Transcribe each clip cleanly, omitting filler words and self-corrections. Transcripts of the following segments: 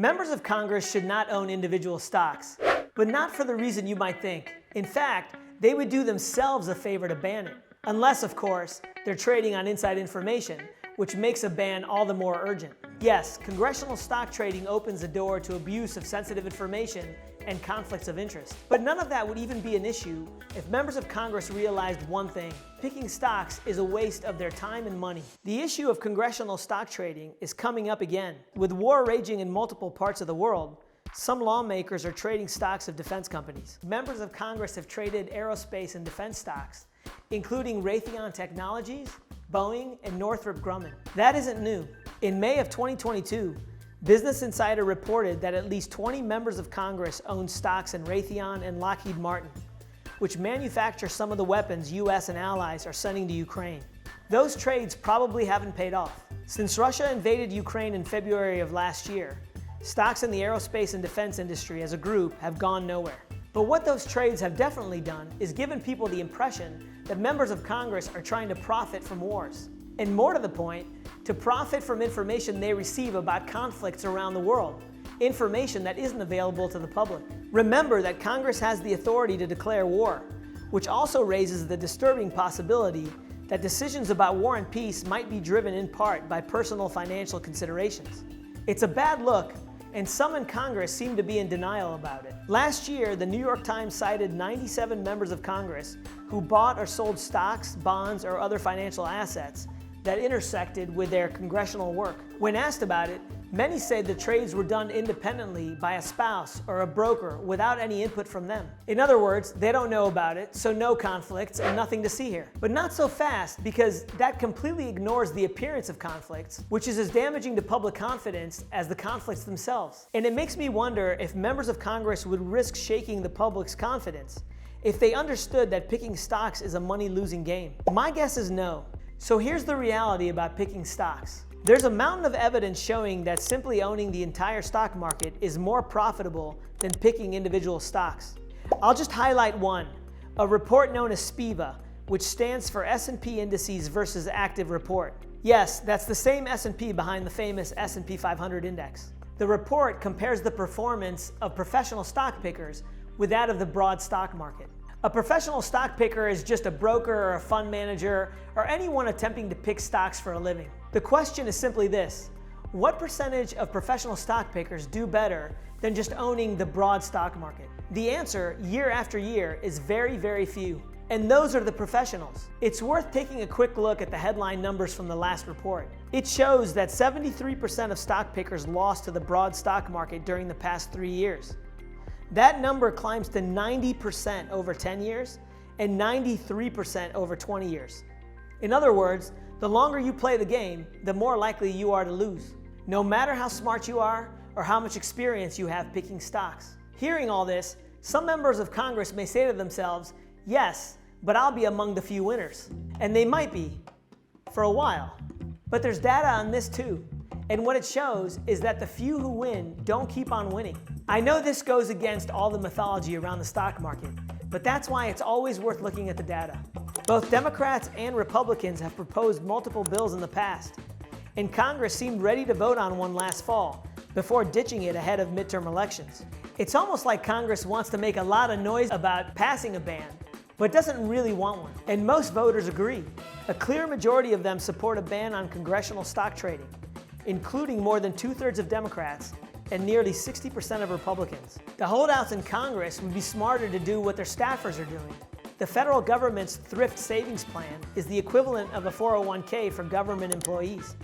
Members of Congress should not own individual stocks, but not for the reason you might think. In fact, they would do themselves a favor to ban it. Unless, of course, they're trading on inside information, which makes a ban all the more urgent. Yes, congressional stock trading opens the door to abuse of sensitive information and conflicts of interest. But none of that would even be an issue if members of Congress realized one thing: picking stocks is a waste of their time and money. The issue of congressional stock trading is coming up again. With war raging in multiple parts of the world, some lawmakers are trading stocks of defense companies. Members of Congress have traded aerospace and defense stocks, including Raytheon Technologies, Boeing, and Northrop Grumman. That isn't new. In May of 2022, Business Insider reported that at least 20 members of Congress own stocks in Raytheon and Lockheed Martin, which manufacture some of the weapons US and allies are sending to Ukraine. Those trades probably haven't paid off. Since Russia invaded Ukraine in February of last year, stocks in the aerospace and defense industry as a group have gone nowhere. But what those trades have definitely done is given people the impression that members of Congress are trying to profit from wars. And more to the point, to profit from information they receive about conflicts around the world, information that isn't available to the public. Remember that Congress has the authority to declare war, which also raises the disturbing possibility that decisions about war and peace might be driven in part by personal financial considerations. It's a bad look, and some in Congress seem to be in denial about it. Last year, the New York Times cited 97 members of Congress who bought or sold stocks, bonds, or other financial assets that intersected with their congressional work. When asked about it, many say the trades were done independently by a spouse or a broker without any input from them. In other words, they don't know about it, so no conflicts and nothing to see here. But not so fast, because that completely ignores the appearance of conflicts, which is as damaging to public confidence as the conflicts themselves. And it makes me wonder if members of Congress would risk shaking the public's confidence if they understood that picking stocks is a money-losing game. My guess is no. So here's the reality about picking stocks. There's a mountain of evidence showing that simply owning the entire stock market is more profitable than picking individual stocks. I'll just highlight one, a report known as SPIVA, which stands for S&P Indices versus Active Report. Yes, that's the same S&P behind the famous S&P 500 index. The report compares the performance of professional stock pickers with that of the broad stock market. A professional stock picker is just a broker or a fund manager or anyone attempting to pick stocks for a living. The question is simply this: what percentage of professional stock pickers do better than just owning the broad stock market? The answer, year after year, is very, very few. And those are the professionals. It's worth taking a quick look at the headline numbers from the last report. It shows that 73% of stock pickers lost to the broad stock market during the past 3 years. That number climbs to 90% over 10 years and 93% over 20 years. In other words, the longer you play the game, the more likely you are to lose, no matter how smart you are or how much experience you have picking stocks. Hearing all this, some members of Congress may say to themselves, yes, but I'll be among the few winners. And they might be, for a while. But there's data on this too. And what it shows is that the few who win don't keep on winning. I know this goes against all the mythology around the stock market, but that's why it's always worth looking at the data. Both Democrats and Republicans have proposed multiple bills in the past, and Congress seemed ready to vote on one last fall before ditching it ahead of midterm elections. It's almost like Congress wants to make a lot of noise about passing a ban, but doesn't really want one. And most voters agree. A clear majority of them support a ban on congressional stock trading, including more than 2/3 of Democrats and nearly 60% of Republicans. The holdouts in Congress would be smarter to do what their staffers are doing. The federal government's thrift savings plan is the equivalent of a 401k for government employees.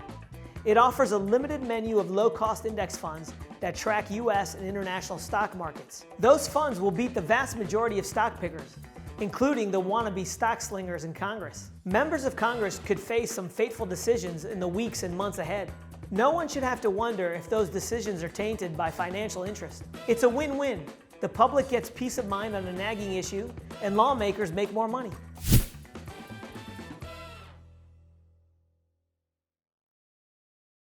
It offers a limited menu of low-cost index funds that track US and international stock markets. Those funds will beat the vast majority of stock pickers, including the wannabe stock slingers in Congress. Members of Congress could face some fateful decisions in the weeks and months ahead. No one should have to wonder if those decisions are tainted by financial interest. It's a win-win. The public gets peace of mind on a nagging issue, and lawmakers make more money.